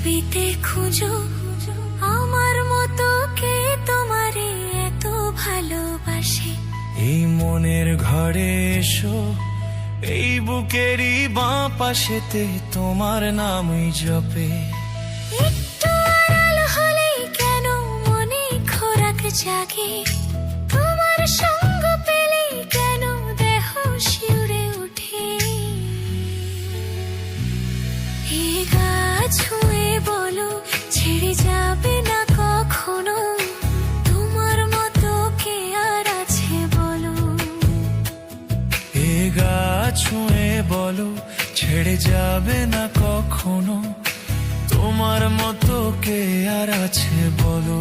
পৃথিবীতে খুঁজো আমার মতো কে তোমারে এত ভালোবাসে। এই মনের ঘরে এসো, এই বুকেরই বাঁ পাশেতে তোমার নামই জপে। একটু আড়াল হলেই কেন মনে খোরাক জাগে, তোমার সঙ্গ পেলেই কেন দেহ শিউরে ওঠে। এ গা ছুঁয়ে বলো ছেড়ে যাবে না কখনো, তোমার মতো কে আর আছে বলো। এ গা ছুঁয়ে বলো ছেড়ে যাবে না কখনো, তোমার মতো কে আর আছে বলো।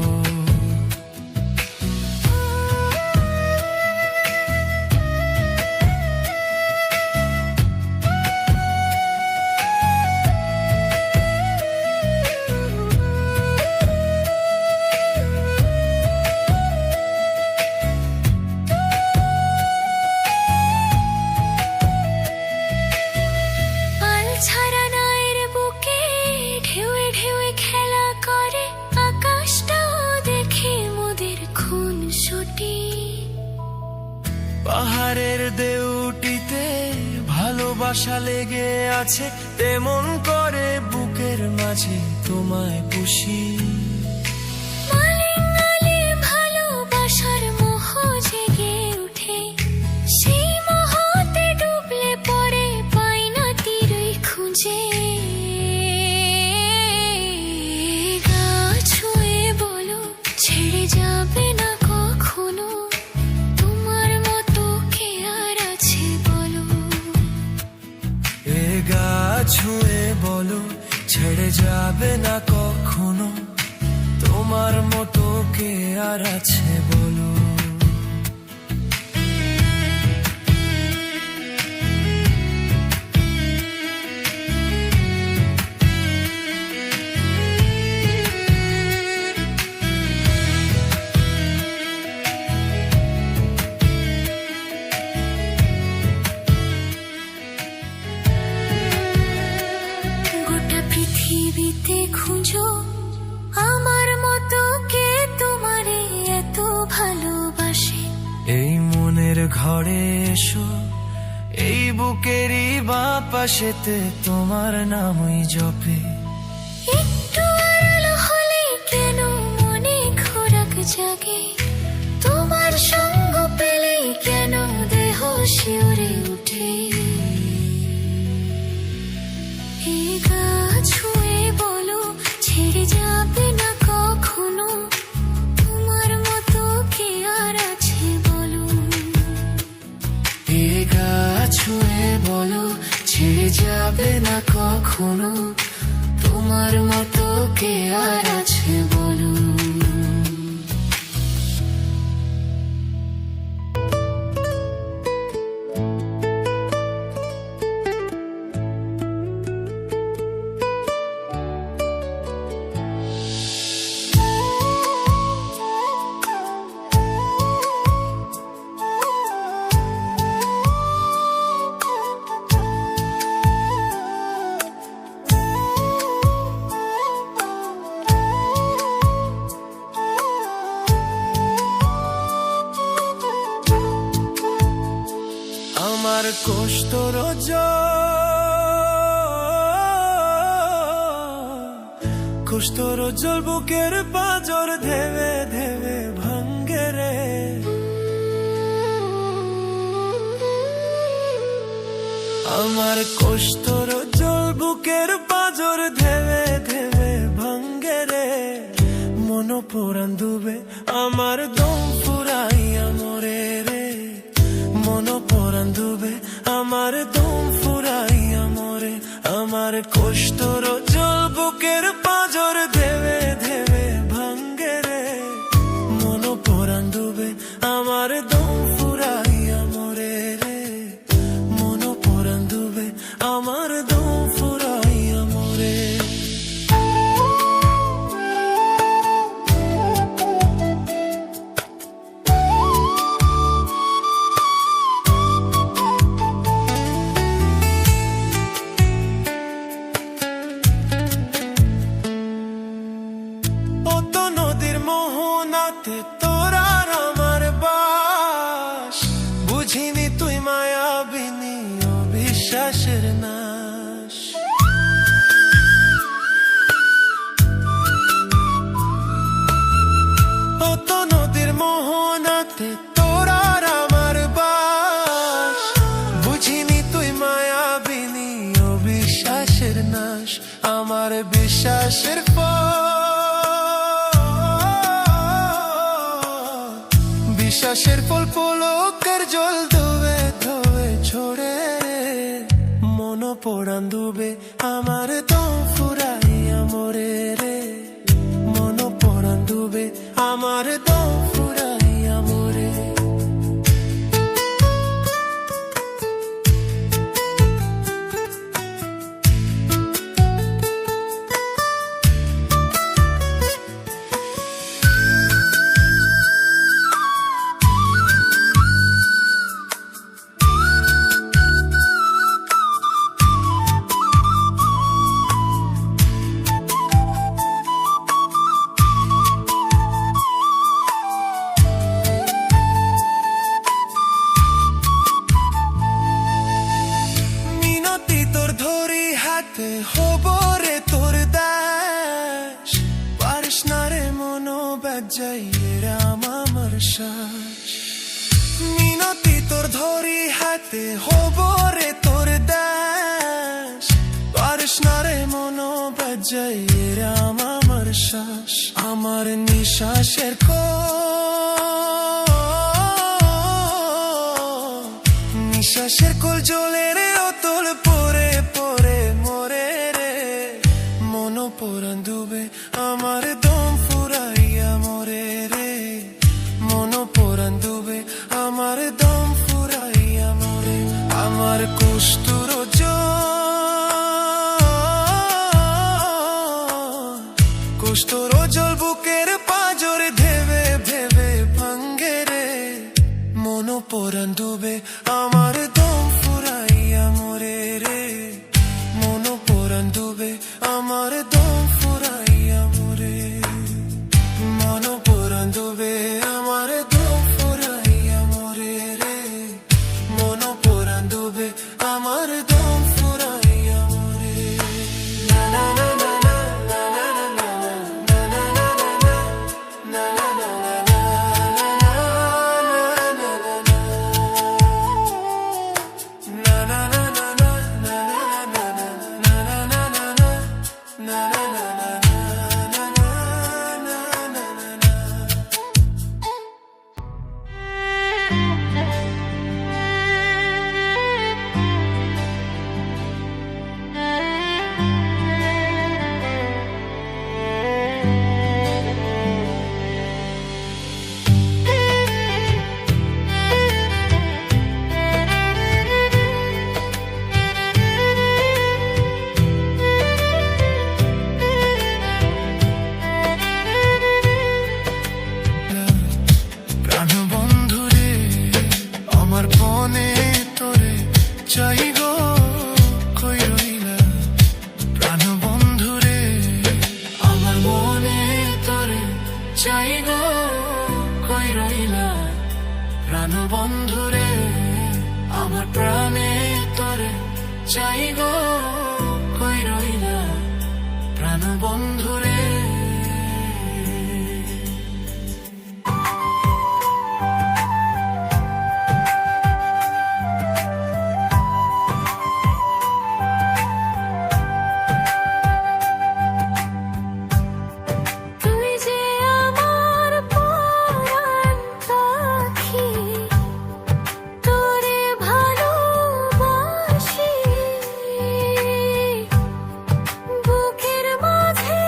ছাড়া নায়ের বুকে ঢেউয়ে ঢেউয়ে খেলা করে, আকাশটাও দেখে মোদের খুন ছুটি। পাহাড়ের দেউটিতে ভালোবাসা লেগে আছে, তেমন করে বুকের মাঝে তোমায় পুষি। মালিঙ্গালে ভালোবাসার মোহ জেগে উঠে, সেই মোহতে ডুবলে পড়ে পাই না তীরই খুঁজে। গা ছুঁয়ে বলো ছেড়ে যাবে না কখনো, তোমার মতো কে আর আছে বলো। এ গা ছুঁয়ে বলো ছেড়ে যাবে না কখনো, তোমার মতো কে আর আছে বলো। গোটা পৃথিবীতে খুঁজো আমার মতো কে তোমারে এত ভালোবাসে। এই মনের ঘরে এসো, এই বুকেরই বাঁ পাশেতে তোমার নামই জপে। একটু আড়াল হলে কেন মনে খোরাক জাগে, তোমার সঙ্গ পেলেই কেন দেহ শিউরে উঠে। এ গা ছুঁয়ে বলো ছেড়ে যাবে না কখনো, তোমার মতো কে আর আছে বলো। এ গা ছুঁয়ে বলো ছেড়ে যাবে না কখনো, তোমার মতো কে আর আছে বলো। আমার কষ্ট রোজল বুকের পাঁজর ধেবে ধেবে ভাঙ্গে রে। আমার কষ্ট রোজল বুকের পাঁজর ধেবে ধেবে ভাঙ্গে রে। মন পুরান ডুবে আমার দম ফুরাইয়া মরে রে। মন পুরান ডুবে আমার দম ফুরাইয়া মরে। আমার কষ্ট রোজল বুকের পাঁজর ধেবে ধেবে ভাঙ্গে রে। মন পুরান ডুবে আমার দম ফুরাইয়া মরে রে। মন পুরান ডুবে আমার দম ফুরাইয়া মরে। নাতে তোর আর আমার বাস, বুঝিনি তুই মায়াবিনী অবিশ্বাসের নাশ। অত নদীর মোহনাতে তোর আর আমার বাস, বুঝিনি তুই মায়াবিনী অবিশ্বাসের নাশ। আমার বিশ্বাসের বিশ্বাসের ফল পলকের জল ধোবে ধোবে ছোড়ে রে, মন পড়ান ডুবে আমার দম ফুরাইয়া মরে রে, মন পড়ান ডুবে আমার দম ফুরাইয়া মরে। হব রে তোর দাস, পারিস না রে মনো বাজাইয়ে রাম আমার শ্বাস। মিনতি তোর ধরি হাতে হব রে তোর দাস, পারিস না রে মনো বাজাইয়ে রাম আমার শ্বাস। আমার নিঃশ্বাসের নিঃশ্বাসের কোল জ্বলে রে অতল পরে পরে মরে রে, মন পরান ডুবে আমার দম ফুরাইয়া মরে রে, মন পরান ডুবে আমার দম ফুরাইয়া মরে। আমার কষ্টুর কষ্টর জল বুকের পাজর ধেবে ভেবে ভাঙ্গে রে, মন পরান ডুবে আমার দম ফুরাইয়া মরে রে, মন পরান ডুবে আমার দম ফুরাইয়া মরে, মন পরান ডুবে আমার দম ফুরাইয়া মরে রে, মন পরান ডুবে আমার দম ফুরাইয়া মরে। না না না না না না না না না না না না চাই গো কই রইলা প্রাণ বন্ধু রে, আমার মনে তোরে চাই গো কই রইলা প্রাণ বন্ধু রে, আমার প্রাণে তোরে চাই গো কই রইলা প্রাণ বন্ধু রে। বুকের মাঝে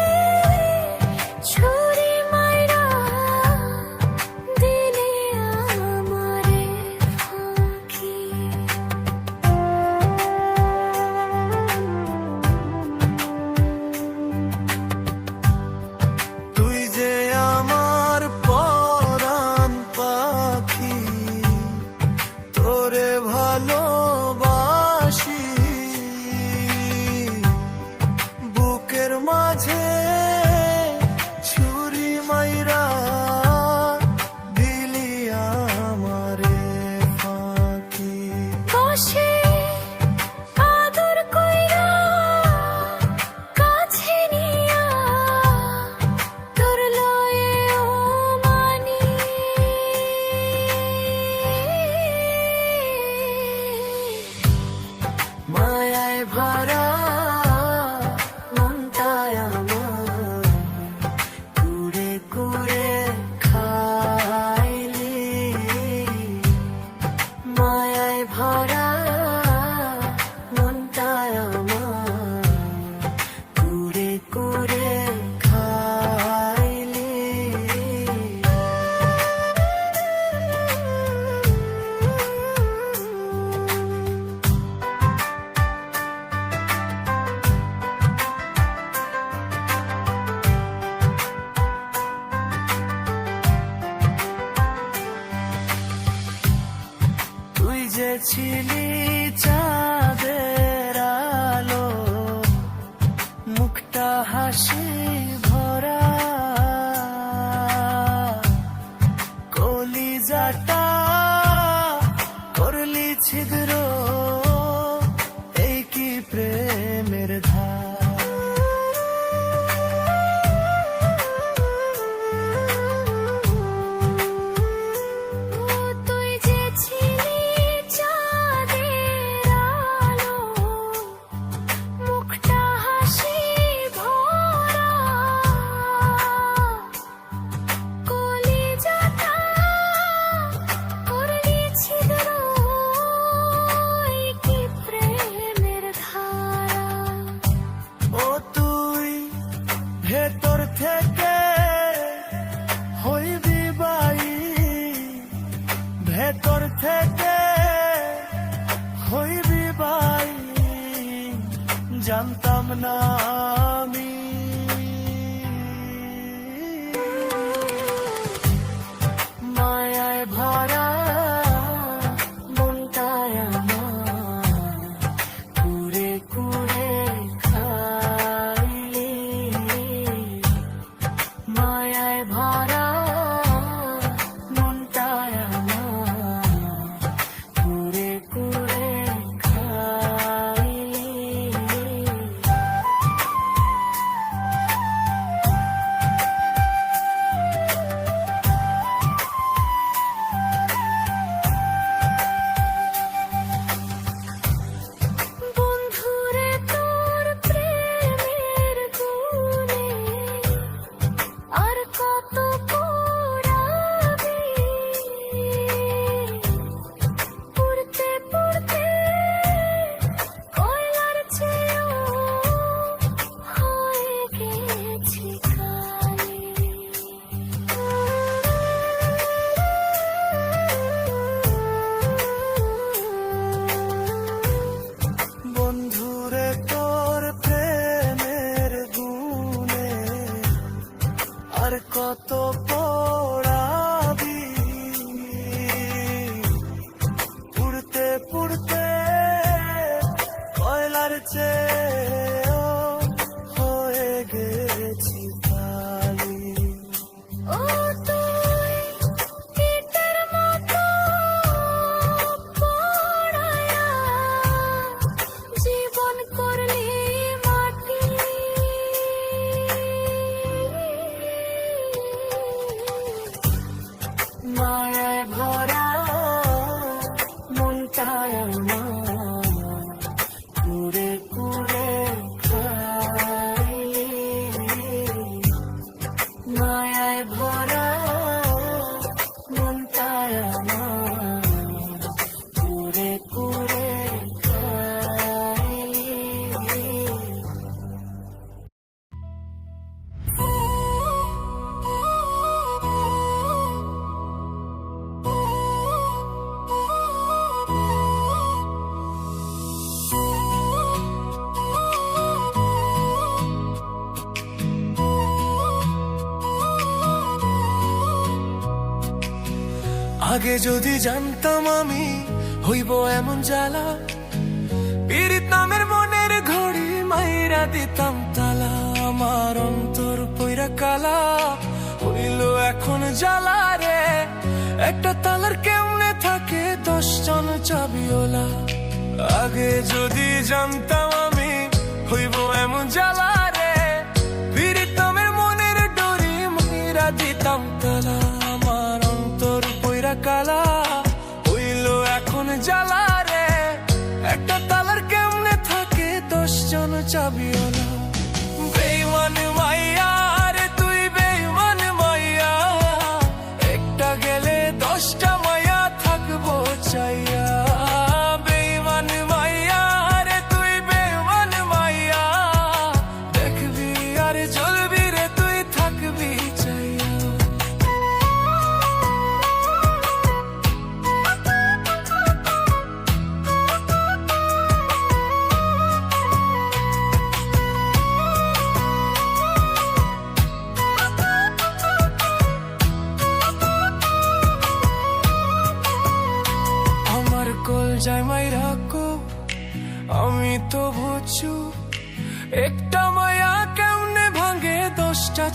ছিলি চাঁদের আলো, মুখটা হাসি ভরা, কলিজাটা করলি ছিদ্র, এই কি প্রেমের ধার। ও তুই যে ছিলি চাঁদের আলো, মুখটা হাসি ভরা, কলিজাটা করলি ছিদ্র, এই কি প্রেমের ধারা। ও তুই ভেতর থেকে হইবি বাই, ভেতর থেকে হইবি বাই, জানতাম না আমি। মায়ায় ভরা মনটায় আমার, কুড়ে কুড়ে খাইলি, মায়ায় ভরা মনটায় আমার, কুড়ে কুড়ে খাইলি। বন্ধুরে তোর প্রেমের গুণে আর কত পোড়াবি, পুড়তে পুড়তে কয়লার চেয়েও হয়ে গেছি কালি। বন্ধুরে তোর প্রেমের গুণে আর কত পোড়াবি, পুড়তে পুড়তে কয়লার চেয়েও হয়ে গেছি কালি। ও তুই কীটের মতো পোড়ায়া জীবন করলি মাটি, মায়ায় ভরা মনটায় আমার, কুড়ে কুড়ে খাইলি, মায়ায় ভরা মনটায় আমার, কুড়ে কুড়ে খাইলি। আগে যদি জানতাম আমি হইব এমন জ্বালা, পীড়িত নামের মনের ঘড়ি মাইরা দিতাম তালা, আমার অন্তর পইরা কালা হইল এখন জ্বালা রে। একটা তালার কেমনে থাকে 10 জন চাবিওলা, আগে যদি জানতাম আমি হইব এমন জ্বালা রে, পীড়িত নামের মনের ডরি মাইরা দিতাম তালা, আমার অন্তর পইরা কালা হইল এখন জ্বালা রে। একটা তালার কেমনে থাকে 10 জন চাবিওলা। বেঈমান মাইয়া রে তুই বেঈমান মাইয়া, একটা গেলে 10টা মাইয়া থাকবো চাইয়া। বেঈমান মাইয়া রে তুই বেঈমান মাইয়া,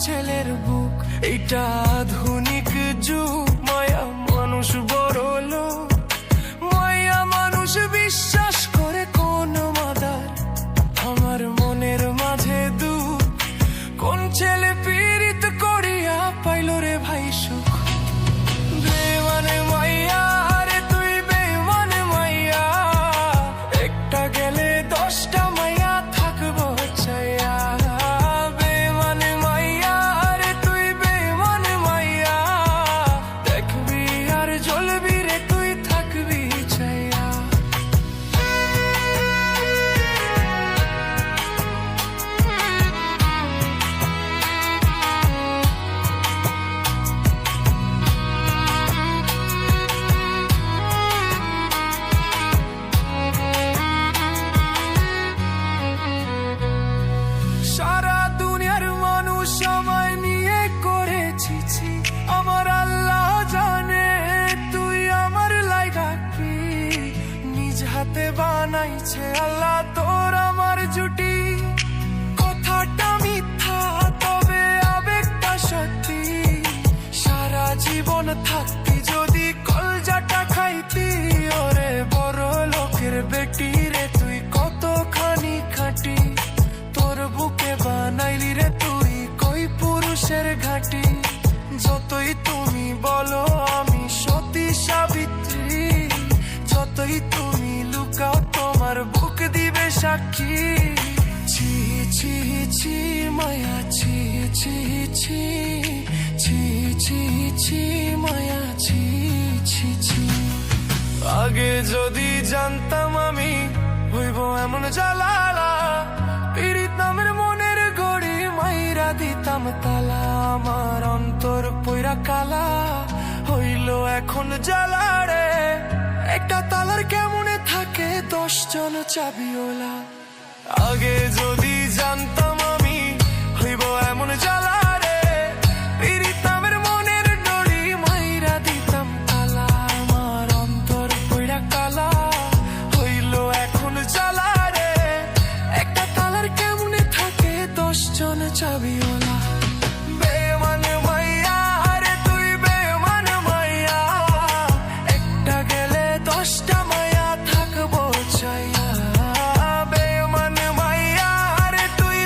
ছেলের বুক, এটা আধুনিক যুগ। মায়া মানুষ বড় লোক, মায়া মানুষ বিশ্বাস করে কোন মাদার। আমার মনের মাঝে দুঃখ, কোন ছেলে পীড়িত করিয়া পাইল রে ভাই সুখ। বেমানে মাইয়া রে তুই বেমানে মাইয়া, একটা গেলে 10টা মাইয়া থাকবো চাইয়া। বেমানে মাইয়া রে তুই বেমানে মাইয়া, দেখবি আর জ্বলবি রে তুই থাকবি চাইয়া। সারা দুনিয়ার মানুষ আমায় নিয়ে করেছি, আমার আল্লাহ জানে তুই আমার লাইগা কি। নিজ হাতে বানাইছে আল্লাহ তোর আমার জুটি। কথাটা মিথ্যা তবে আবেগটা সত্যি, সারা জীবন থাকতি যদি কলজাটা খাইতি। ওরে বড় লোকের বেটি রে তুই কতখানি খাঁটি, তোর বুকে বানাইলি রে তুই কই পুরুষের ঘাটি। যতই তুমি বলো আমি সতী সাবিত্রী, যতই তুমি লুকাও তোমার বুক দিবে সাক্ষী। ছি ছি ছি মায়া ছি ছি ছি, ছি ছি ছি মায়া ছি ছি ছি। আগে যদি জানতাম আমি হইব এমন জ্বালালা, পীড়িত নামের মনের গড়ি মাইরা দিতাম তালা। আমার অন্তর পইরা কালা হইল এখন জ্বালা রে, একটা তালার কেমনে থাকে 10 জন চাবিওলা। আগে যদি জানতাম আমি হইব এমন জ্বালা রে, পীড়িত নামের মনের গড়ি মাইরা দিতাম তালা। আমার অন্তর পইরা কালা হইল এখন জ্বালা রে, একটা তালার কেমনে থাকে 10 জন চাবিওয়ালা। বেমানে মাইয়া রে তুই বেমানে মাইয়া, একটা গেলে 10টা মাইয়া থাকবো চাইয়া। বেমানে মাইয়া রে তুই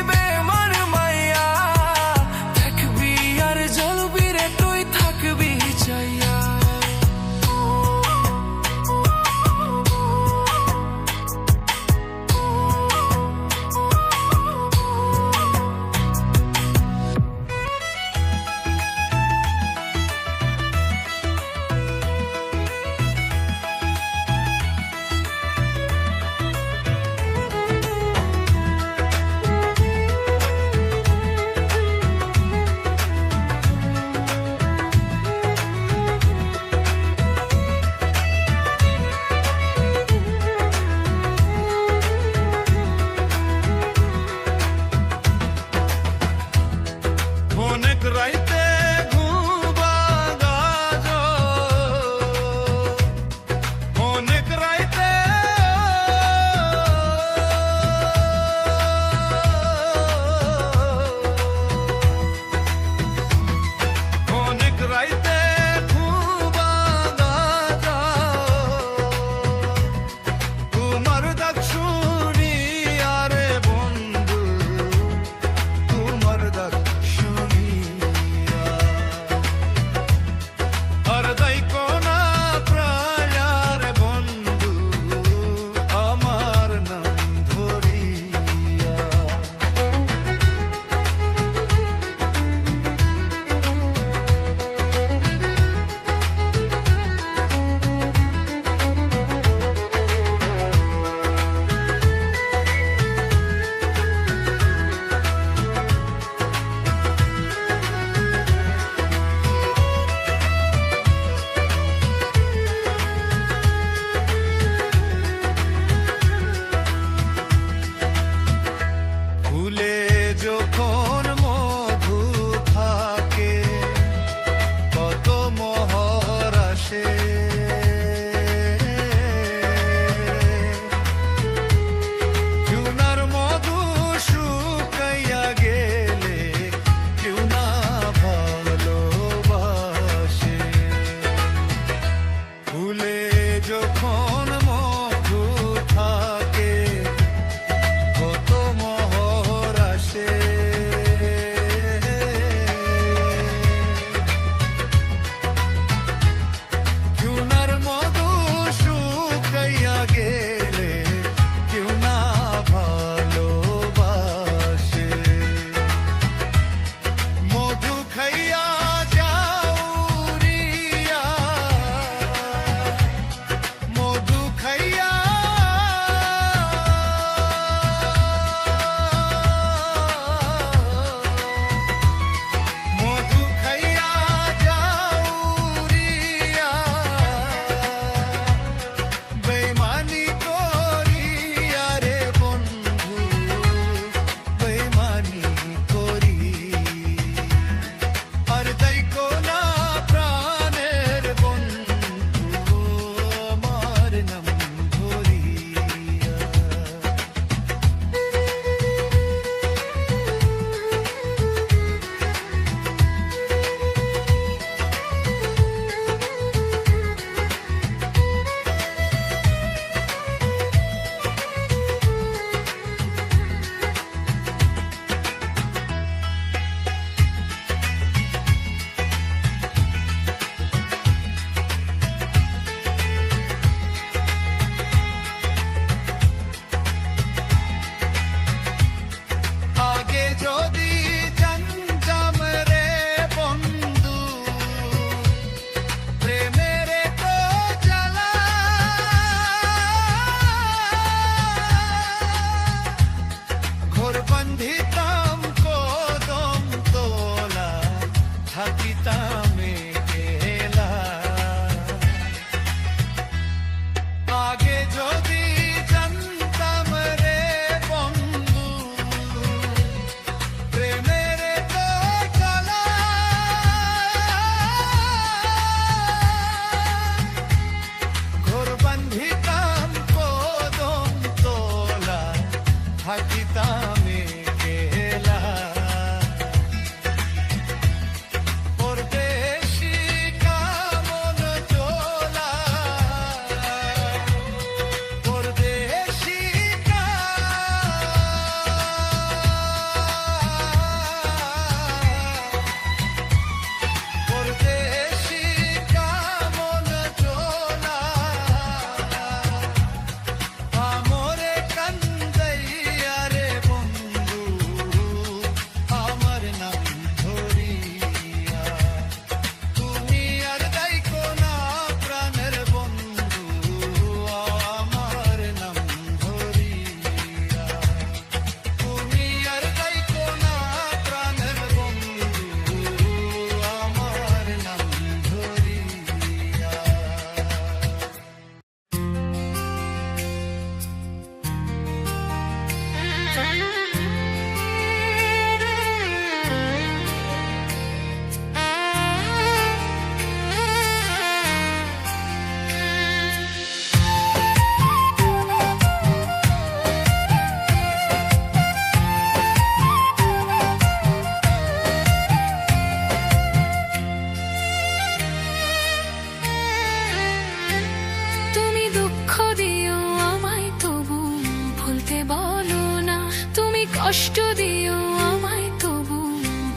কষ্ট দিও আমায় তবু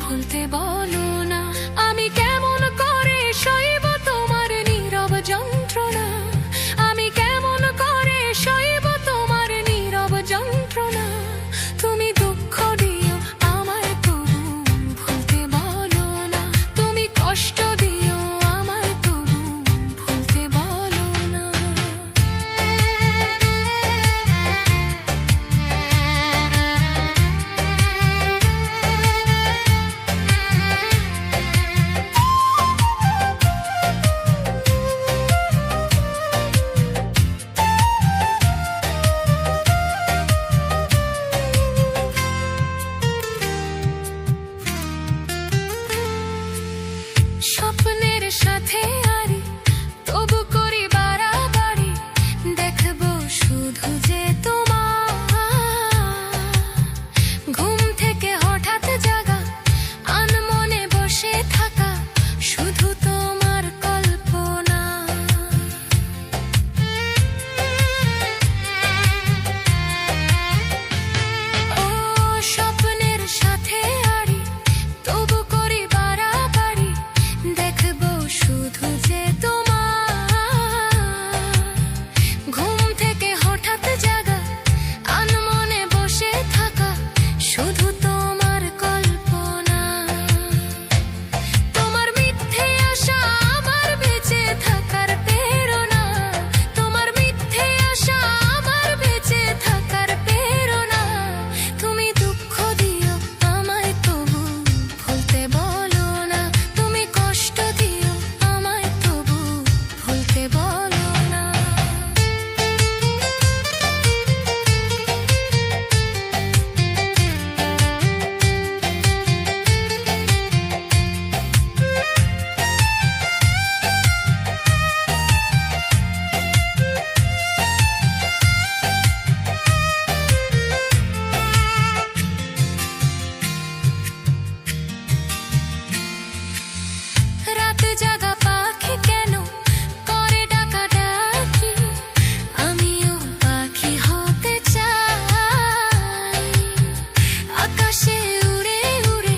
ভুলতে বলো না আমি কেমন করে সইব তোমার নীরব যন্ত্রণা আমি কেমন করে সইব তোমার নীরব যন্ত্রণা তুমি দুঃখ দিও আমায় তবু ভুলতে বলো না তুমি কষ্ট দিও আমায় তবু ভুলতে বলো না স্বপ্নের সাথে আরি তবু করি বাড়াবাড়ি দেখবো শুধু যে তোমার ঘুম থেকে হঠাৎ জাগা আনমনে বসে থাকা শুধু তোমার কল্পনা ও স্বপ্নের সাথে আরি তবু করি বাড়াবাড়ি দেখবো শুধু যে তোমার ঘুম থেকে হঠাৎ জাগা আনমনে বসে থাকা শুধু তোমার কল্পনা তোমার মিথ্যে আশা আমার বেঁচে থাকার প্রেরণা তোমার মিথ্যে আশা আমার বেঁচে থাকার প্রেরণা তুমি দুঃখ দিও আমায় তবু ভুলতে বলো না তুমি কষ্ট দিও আমায় তবু ভুলতে বলো না রাতে জাগা পাখি কেন করে ডাকাডাকি আমিও পাখি হতে চাই আকাশে উড়ে উড়ে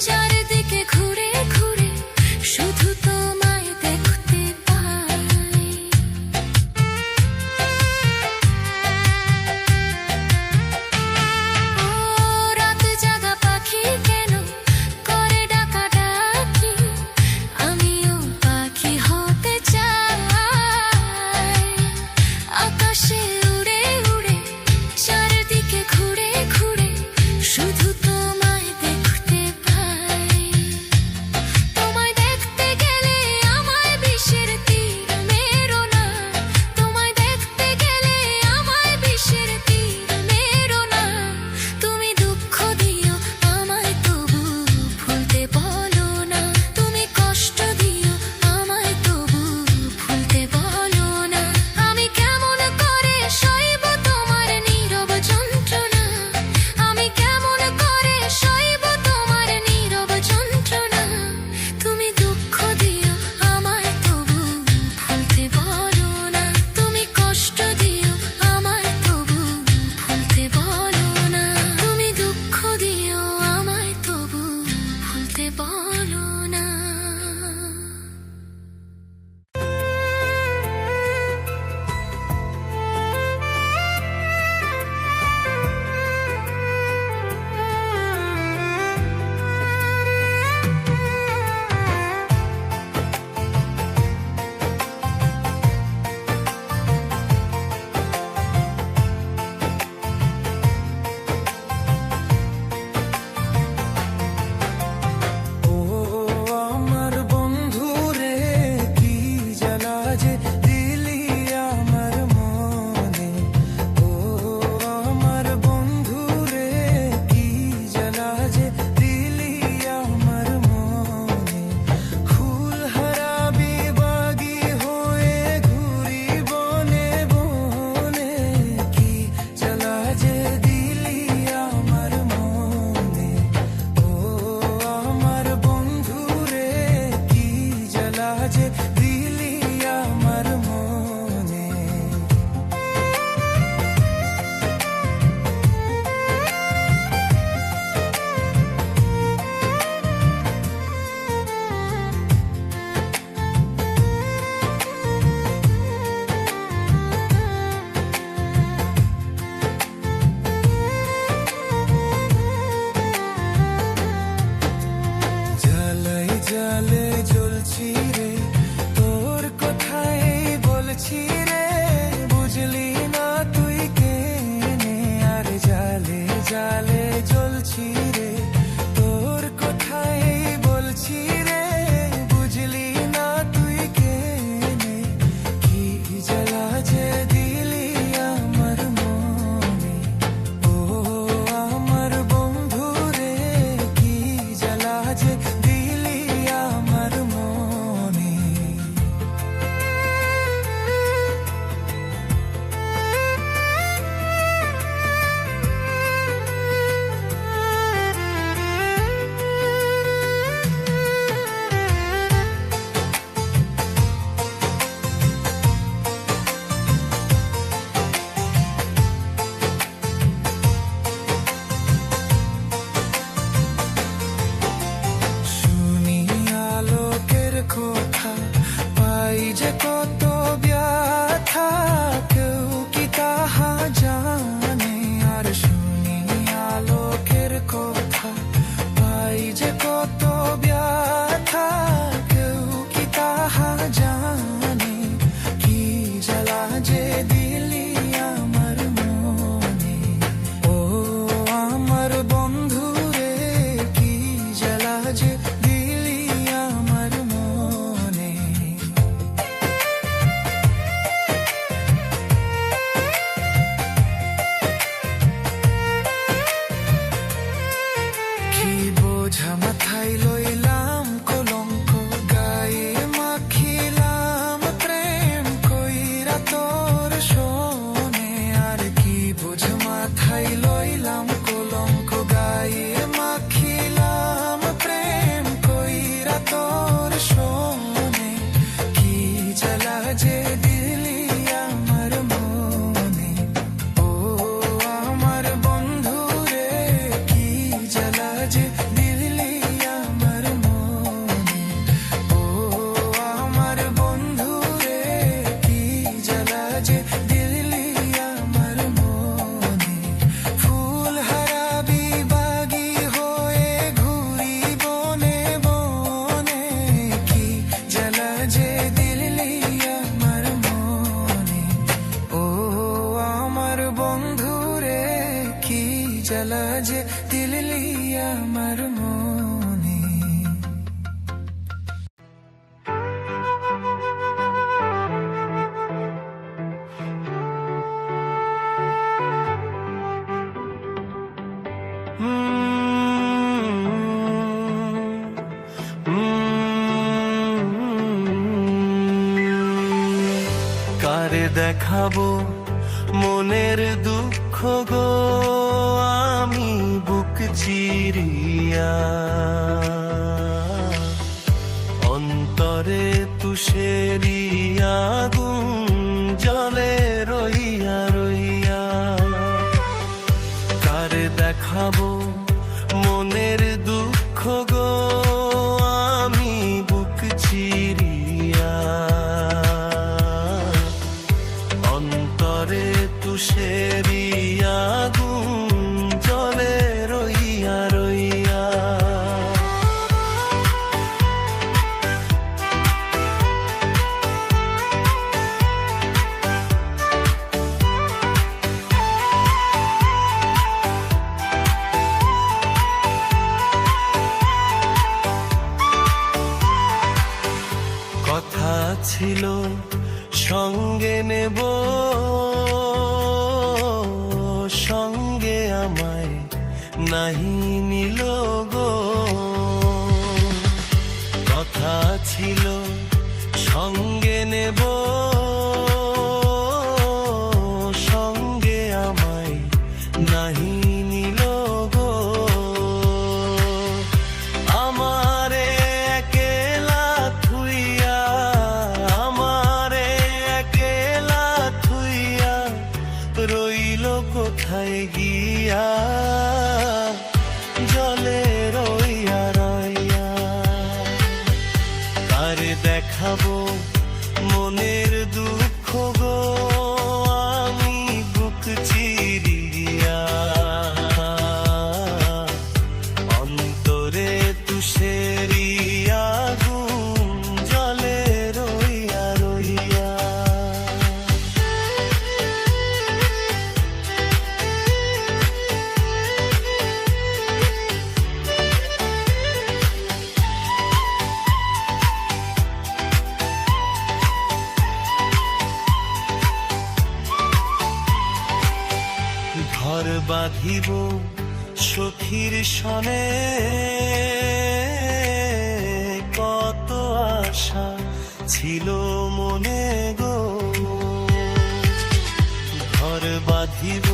চারিদিকে ঘুরে ঘুরে শুধু তোমায় দেখতে পাই ও রাতে জাগা পাখি কেন করে ডাকাডাকি আমিও পাখি হতে চাই আকাশে উড়ে উড়ে চারিদিকে ঘুরে ঘুরে শুধু তোমায় দেখতে পাই তোমায় দেখতে গেলে আমায় বিষের তীর মেরো না তোমায় দেখতে গেলে আমায় বিষের তীর মেরো না তুমি দুঃখ দিও আমায় তবু ভুলতে বলো না তুমি কষ্ট দিও আমায় তবু ভুলতে বলো না আমি কেমন করে সইব তোমার নীরব যন্ত্রণা আমি কেমন করে সইব তোমার নীরব যন্ত্রণা তুমি দুঃখ দিও আমায় তবু ভুলতে বলো না তুমি কষ্ট দিও আমায় তবু ভুলতে বলো না তুমি দুঃখ দিও আমায় তবু ভুলতে বলো না ও তোর শোনে, কি জ্বালা যে দিলি আমার মনে। ও আমার বন্ধু রে, কি জ্বালা যে দিলি আমার মনে। ও আমার বন্ধু রে, কি জ্বালা যে দিলি আমার মনে। ফুল হারাবি বাগি হয়ে ঘুরি বনে বনে, কি জ্বালা যে দিলি আমার মনে। ও আমার বন্ধু রে, কি জ্বালা যে দিলি আমার মনে। কারে দেখাবো মনের দুঃখ গো, আমি বুক চিরিয়া। অন্তরে তুষেরি আগুন জলে রইয়া রইয়া। কারে দেখাবো মনের দুঃখ গো, আমি বুক চিরিয়া। অন্তরে তুষেরি আগুন জলে রইয়া রইয়া। কথা ছিল সঙ্গে নেব, সঙ্গে আমায় নাহি নিল গো। কথা ছিল সঙ্গে নেব, সঙ্গে আমায় নাহি নিল গো। আমারে একলা থুইয়া, আমারে একলা থুইয়া রইল কোথায় গিয়া, জলে রইয়া রইয়া। কারে দেখাবো মনের দুঃখ গো, আমি বুক চিরিয়া। অন্তরে তুষেরি আগুন জলে রইয়া রইয়া। ঘর বাঁধিব সখীর সনে, কত আশা ছিল মনে গো। ঘর বাঁধিব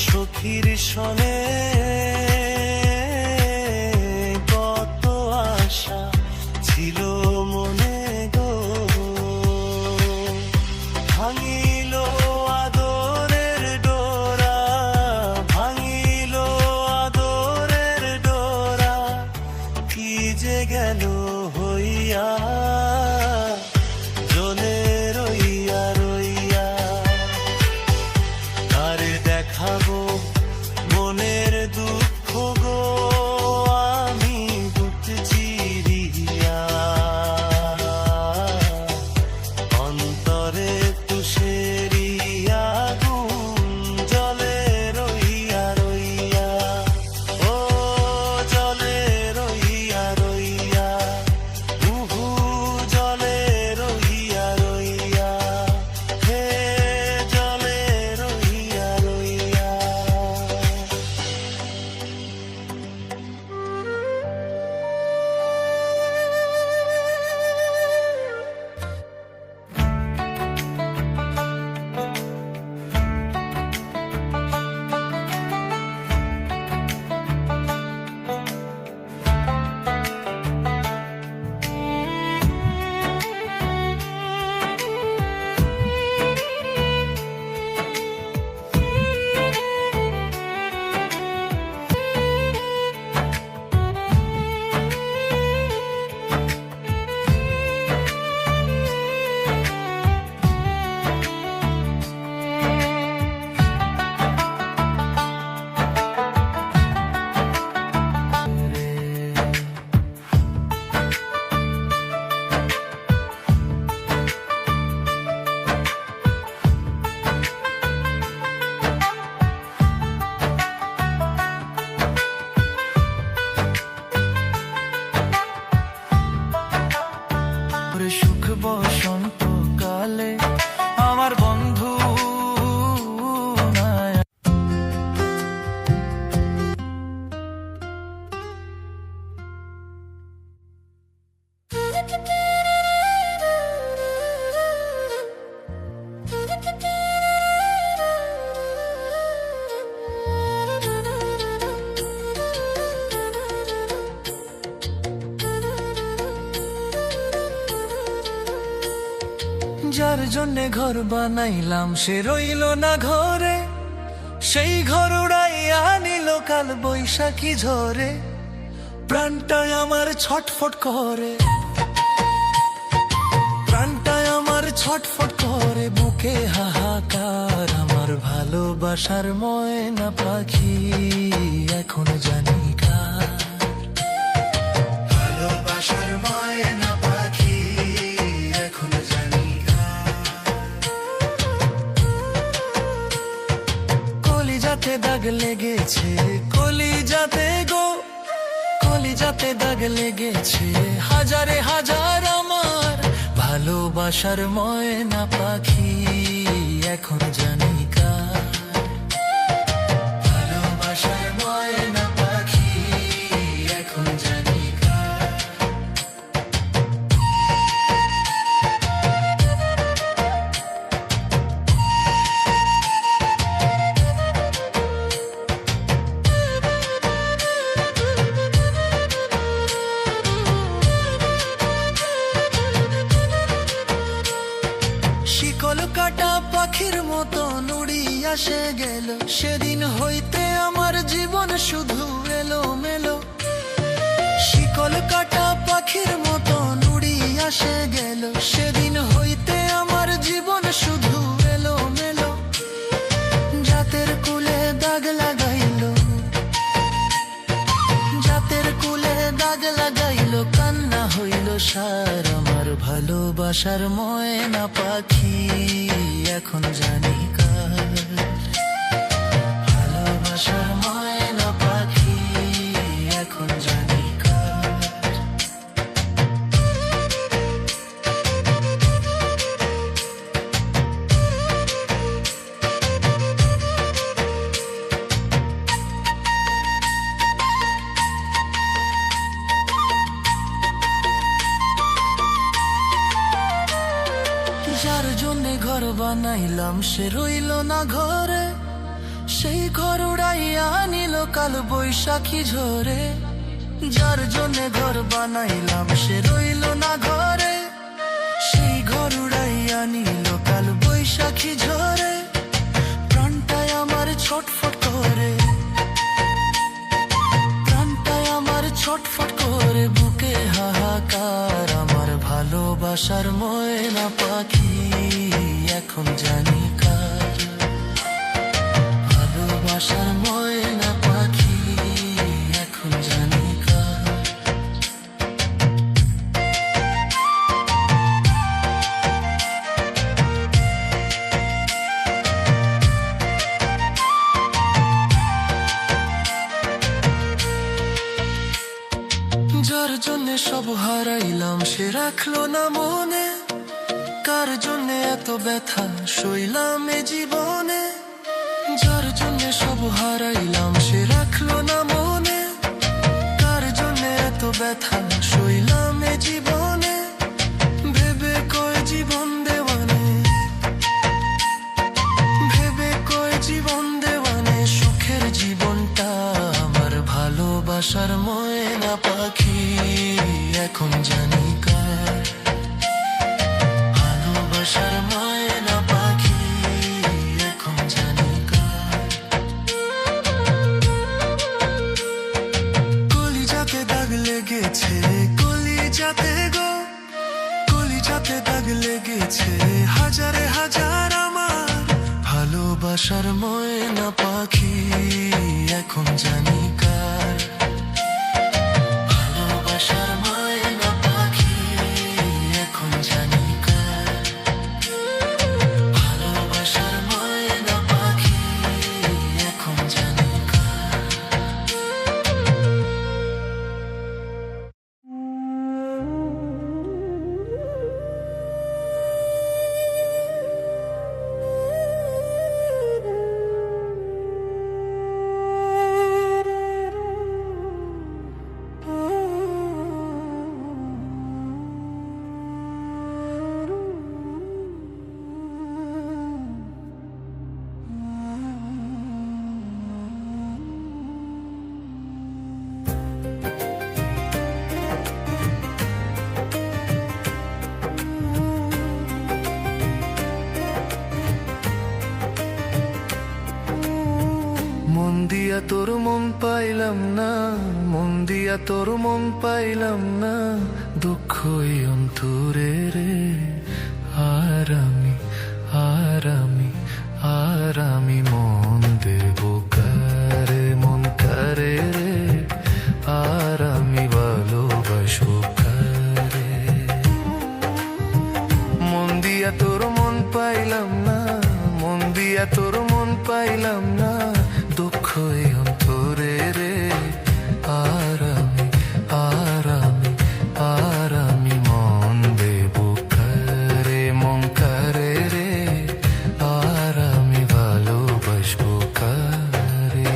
সখীর সনে, কত আশা ছিল মনে গো। ভাঙিল আদরের ডোরা, ভাঙিল আদরের ডোরা, কি যে গেল হইয়া, জলে রইয়া রইয়া। কারে দেখাবো মনের দুঃখ গো, আমি বুক চিরিয়া। অন্তরে তুষেরি আগুন জলে রইয়া রইয়া। ও জলে রইয়া রইয়া। উহু বসন্তকালে আমার বন্ধু নাই। যার জন্যে ঘর বানাইলাম সে রইল না ঘরে, সেই ঘর উড়াইয়া নিল কাল বৈশাখী ঝরে। প্রাণটায় আমার ছটফট করে, প্রাণটায় আমার ছটফট করে, বুকে হাহাকার। আমার ভালোবাসার ময়না পাখি এখন জানি কার। ভালোবাসার ময়না পাখি এখন জানি কার। কলিজাতে দাগ লেগেছে, কলিজাতে গো, কলিজাতে দাগ লেগেছে হাজারে হাজার আমার ভালোবাসার ময়না পাখি এখন জানি কার। ভালোবাসার ময়না পাখি এখন জানি কার। শিকল কাটা পাখির মতো নুড়ি আসে গেল, সেদিন হইতে আমার জীবন শুধু এলো মেলো। শিকল কাটা পাখির মতো নুড়ি আসে গেল, সেদিন হইতে আমার জীবন শুধু এলো মেলো। জাতের কুলে দাগ লাগাইলো, জাতের কুলে দাগ লাগাইলো, কান্না হইল সার আমার ভালোবাসার ময়না পাখি এখন জানি কার। ভালোবাসার ময়না পাখি এখন জানি কার। যার জন্যে ঘর বানাইলাম সে রইল না ঘরে, সেই ঘর উড়াইয়া নিল কাল বৈশাখী ঝরে। যার জন্যে ঘর বানাইলাম সে রইল না ঘরে, সেই ঘর উড়াইয়া নিল কাল বৈশাখী ঝরে। প্রাণটায় আমার ছটফট করে, প্রাণটায় আমার ছটফট করে, বুকে হাহাকার। আমার ভালোবাসার ময়না পাখি এখন জানি কার। ভালোবাসার ময়না পাখি এখন জানি কার। যার জন্যে সব হারাইলাম সে রাখলো না মনে, কার জন্যে এত ব্যথা সইলাম এ জীবনে। যার জন্যে সব হারাইলাম সে রাখলো না মনে, কার জন্যে এত ব্যথা সইলাম এ জীবনে। ভেবে কয় জীবন দেওয়ানে, ভেবে কয় জীবন দেওয়ানে, সুখের জীবনটা আমার ভালোবাসার ময়না পাখি এখন জানি কার। ভালোবাসার ময়না পাখি এখন জানি কার। কলিজাতে দাগ লেগেছে, কলিজাতে গো, কলিজাতে দাগ লেগেছে হাজারে হাজার আমার ভালোবাসার ময়না পাখি এখন জানি কার। ভালোবাসার ময়না পাখি এখন জানি কার। ভালোবাসার ময়না পাখি এখন জানি কার। দিয়া তোর মন পাইলাম না, মন দিয়া তোর মন পাইলাম না, দুঃখই অন্তরে রে। আর আমি আর আমি আর আমি মন দেব কারে, মন কারে রে। আর আমি ভালোবাসবো কারে। মন দিয়া তোর মন পাইলাম না, মন দিয়া তোর মন পাইলাম না, দুঃখই অন্তরে রে। আর আমি আর আমি আর আমি মন দেব কারে, মন কারে রে। আর আমি ভালোবাসবো কারে।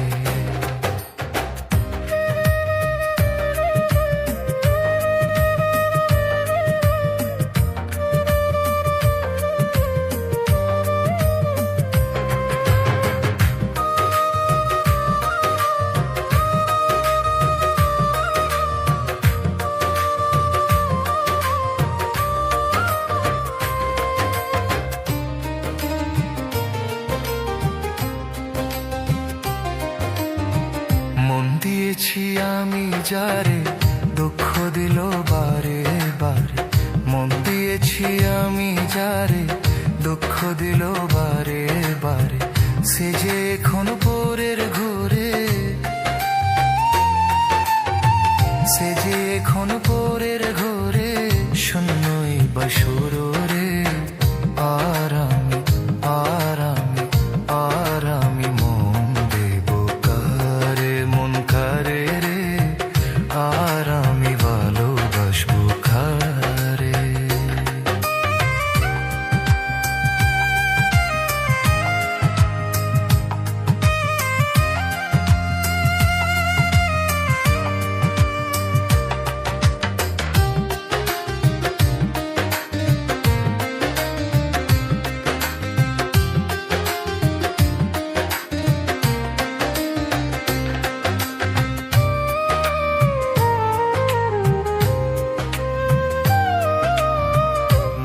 মন দিয়েছি আমি যারে, দুঃখ দিল বারে বারে। মন দিয়েছি আমি যারে, দুঃখ দিল বারে বারে। সে যে এখন পরের ঘুরে, সে যে এখন পরের ঘুরে, শূন্যই বাসুর রে। আর আমি আর আমি আর আমি মন দেব কারে, মন কারে রে। আর আমি ভালোবাসবো কারে।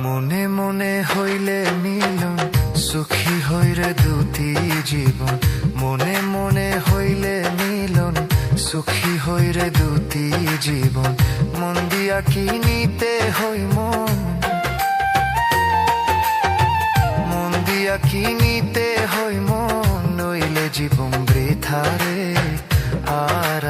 মনে মনে হইলে মিলন, সুখী হইরে দুটি জীবন। মনে মনে হইলে মিলন, সুখী হইরে দুটি জীবন। মন দিয়া কি নিতে হই মন, মন দিয়া কি নিতে হই মন, নইলে জীবন বৃথা রে। আর